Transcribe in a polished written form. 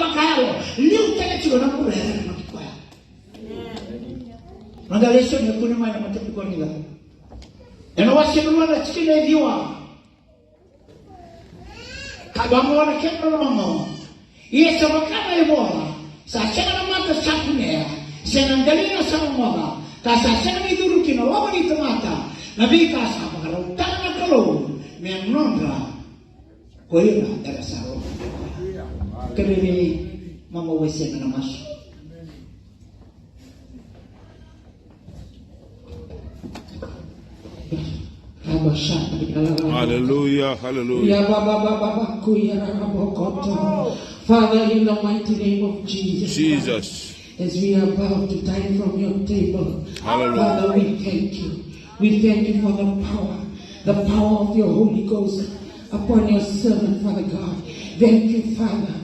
makalo liu tanga chigo na pura ya makikoya nanda lesho ne kuni mai na matapi koni la eno wasenua na chikine diwa kabango na kemno na mango iya sabakana ibola sa sena na mata sapune sena ndalina sa mama ka sa sena ni duru kino lawa ni tomata na bika sa pakalo tanga kalo menondra koira dara saro kebebe mama wese na maso Hallelujah, hallelujah. Father, in the mighty name of Jesus, as we are about to dine from your table, Father, we thank you. We thank you for the power of your Holy Ghost upon your servant, Father God. Thank you, Father.